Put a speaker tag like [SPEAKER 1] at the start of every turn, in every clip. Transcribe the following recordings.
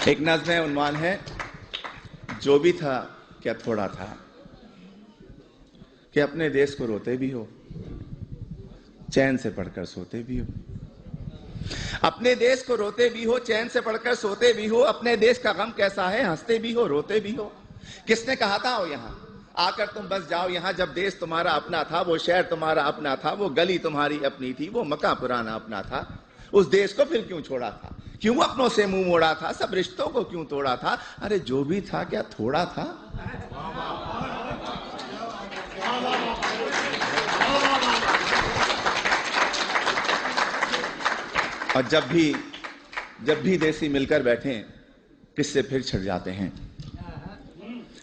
[SPEAKER 1] एक नज़्म है, उन्वान है जो भी था क्या थोड़ा था, कि अपने देश को रोते भी हो, चैन से पढ़कर सोते भी हो। अपने देश को रोते भी हो, चैन से पढ़कर सोते भी हो। अपने देश का गम कैसा है, हंसते भी हो, रोते भी हो। किसने कहा था आओ यहाँ आकर तुम बस जाओ यहाँ, जब देश तुम्हारा अपना था, वो शहर तुम्हारा अपना था, वो गली तुम्हारी अपनी थी, वो मकान पुराना अपना था। उस देश को फिर क्यों छोड़ा था, क्यों अपनों से मुंह मोड़ा था, सब रिश्तों को क्यों तोड़ा था। अरे जो भी था क्या थोड़ा था। और जब भी देसी मिलकर बैठे किस्से फिर छिड़ जाते हैं।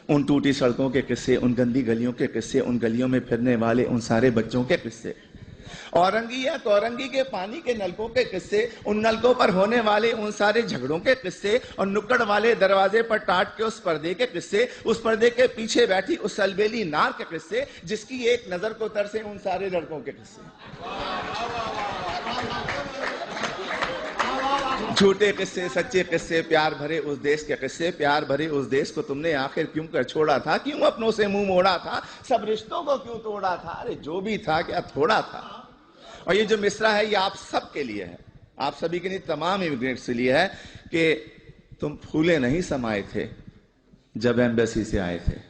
[SPEAKER 1] उन टूटी सड़कों के किस्से, उन गंदी गलियों के किस्से, उन गलियों में फिरने वाले उन सारे बच्चों के किस्से, औरंगी या कौरंगी के पानी के नलकों के किस्से, उन नलकों पर होने वाले उन सारे झगड़ों के किस्से, और नुक्कड़ वाले दरवाजे पर टाट के उस पर्दे के किस्से, उस पर्दे के पीछे बैठी उस अलबेली नार के किस्से, जिसकी एक नजर को तरसे उन सारे लड़कों के किस्से। झूठे किस्से, सच्चे किस्से, प्यार भरे उस देश के किस्से। प्यार भरे उस देश को तुमने आखिर क्यों कर छोड़ा था, क्यों अपनों से मुंह मोड़ा था, सब रिश्तों को क्यों तोड़ा था। अरे जो भी था क्या थोड़ा था। और ये जो मिसरा है ये आप सबके लिए है, आप सभी के लिए, तमाम इमिग्रेंट्स के लिए है कि तुम फूले नहीं समाये थे जब एम्बेसी से आए थे।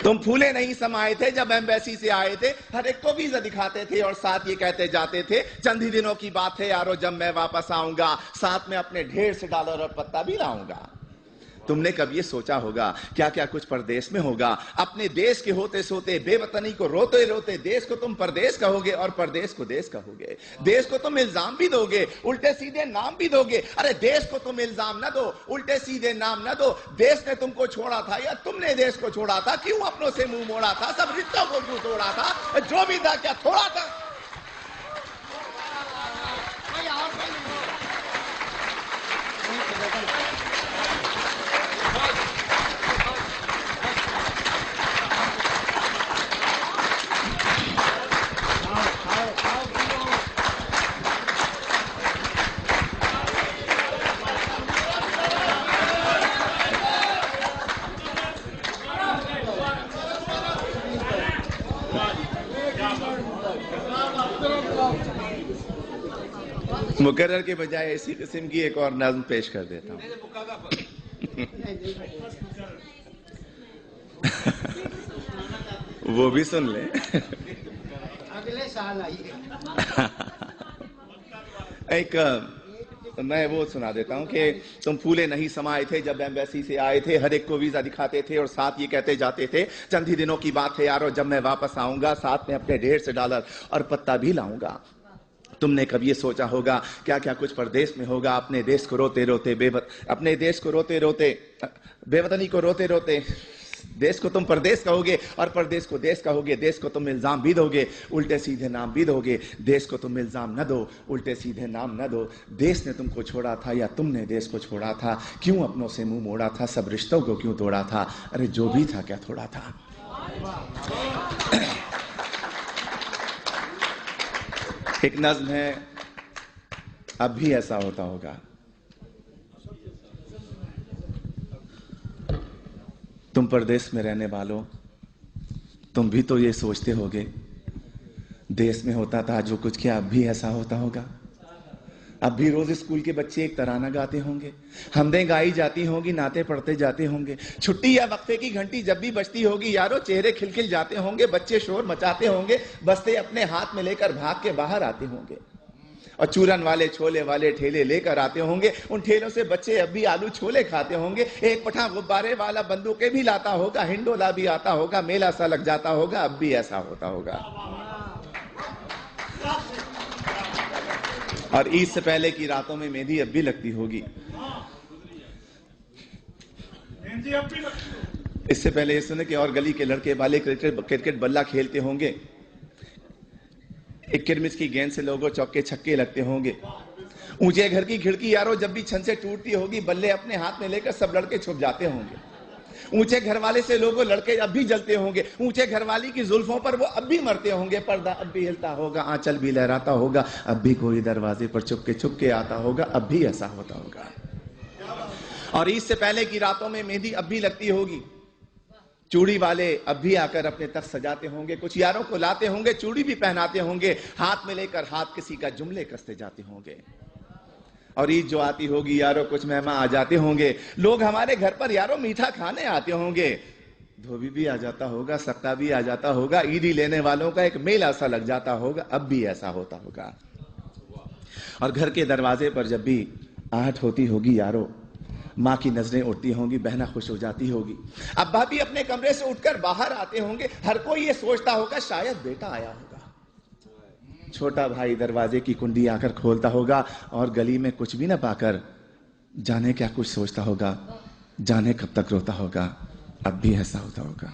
[SPEAKER 1] तुम फूले नहीं समाये थे जब एम्बेसी से आए थे, हर एक को वीजा दिखाते थे और साथ ये कहते जाते थे चंद ही दिनों की बात है यारो जब मैं वापस आऊंगा, साथ में अपने ढेर से डॉलर और पत्ता भी लाऊंगा। तुमने कभी ये सोचा होगा क्या क्या कुछ परदेश में होगा। अपने देश के होते सोते, बेवतनी को रोते रोते देश को तुम परदेश कहोगे और परदेश को देश कहोगे। देश को तुम इल्जाम भी दोगे, उल्टे सीधे नाम भी दोगे। अरे देश को तुम इल्जाम न दो, उल्टे सीधे नाम न दो। देश ने तुमको छोड़ा था या तुमने देश को छोड़ा था, क्यों अपनों से मुंह मोड़ा था, सब रिश्तों को क्यों तोड़ा था। जो भी था क्या थोड़ा था। मुकर्रर के बजाय इसी किस्म की एक और नज़्म पेश कर देता हूं। वो भी सुन ले।
[SPEAKER 2] अगले साल आइए।
[SPEAKER 1] एक मैं वो सुना देता हूं कि तुम फूले नहीं समाये थे जब एम्बेसी से आए थे, हर एक को वीजा दिखाते थे और साथ ये कहते जाते थे चंद ही दिनों की बात है यारो जब मैं वापस आऊंगा, साथ में अपने ढेर से डॉलर और पत्ता भी लाऊंगा। तुमने कभी ये सोचा होगा क्या क्या कुछ परदेश में होगा। अपने देश को रोते रोते अपने देश को रोते रोते, बेवतनी को रोते रोते देश को तुम परदेश कहोगे और परदेश को देश कहोगे। देश को तुम इल्जाम भी दोगे, उल्टे सीधे नाम भी दोगे। देश को तुम इल्जाम न दो, उल्टे सीधे नाम न दो। देश ने तुमको छोड़ा था या तुमने देश को छोड़ा था, क्यों अपनों से मुंह मोड़ा था, सब रिश्तों को क्यों तोड़ा था। अरे जो भी था क्या थोड़ा था। एक नज़्म है, अब भी ऐसा होता होगा। तुम परदेश में रहने वालों, तुम भी तो ये सोचते होगे देश में होता था जो कुछ किया, अब भी ऐसा होता होगा। अब भी रोज स्कूल के बच्चे एक तराना गाते होंगे, हमदें गाई जाती होंगी, नाते पढ़ते जाते होंगे। छुट्टी या वक्फे की घंटी जब भी बजती होगी यारो, चेहरे खिलखिल जाते होंगे, बच्चे शोर मचाते होंगे, बस्ते अपने हाथ में लेकर भाग के बाहर आते होंगे। और चूरन वाले छोले वाले ठेले लेकर आते होंगे, उन ठेलों से बच्चे अब भी आलू छोले खाते होंगे। एक पठा गुब्बारे वाला बंदूकें भी लाता होगा, हिंडोला भी आता होगा, मेला सा लग जाता होगा। अब भी ऐसा होता होगा। और ईद से पहले की रातों में मेहंदी अब भी लगती होगी। इससे पहले ये सुने कि और गली के लड़के वाले क्रिकेट बल्ला खेलते होंगे, एक किरमिस की गेंद से लोगों चौके छक्के लगते होंगे। ऊंचे घर की खिड़की यारो जब भी छन से टूटती होगी, बल्ले अपने हाथ में लेकर सब लड़के छुप जाते होंगे। ऊंचे घर वाले से लोगों लड़के अब भी जलते होंगे, ऊंचे घर वाली की जुल्फों पर वो अब भी मरते होंगे, पर्दा अब भी हिलता होगा, आंचल भी लहराता होगा, अब भी कोई दरवाजे पर चुपके आता होगा, अब भी ऐसा होता होगा। और ईद से पहले की रातों में मेहंदी अब भी लगती होगी, चूड़ी वाले अब भी आकर अपने तख्त सजाते होंगे, कुछ यारों को लाते होंगे, चूड़ी भी पहनाते होंगे, हाथ में लेकर हाथ किसी का जुमले कसते जाते होंगे। और ईद जो आती होगी यारों कुछ मेहमान आ जाते होंगे, लोग हमारे घर पर यारों मीठा खाने आते होंगे, धोबी भी आ जाता होगा, सक्का भी आ जाता होगा, ईदी लेने वालों का एक मेला सा लग जाता होगा, अब भी ऐसा होता होगा। और घर के दरवाजे पर जब भी आहट होती होगी यारों, माँ की नजरें उठती होंगी, बहना खुश हो जाती होगी, अब्बा भी अपने कमरे से उठकर बाहर आते होंगे, हर कोई ये सोचता होगा शायद बेटा आया होगा। छोटा भाई दरवाजे की कुंडी आकर खोलता होगा और गली में कुछ भी ना पाकर जाने क्या कुछ सोचता होगा, जाने कब तक रोता होगा, अब भी ऐसा होता होगा।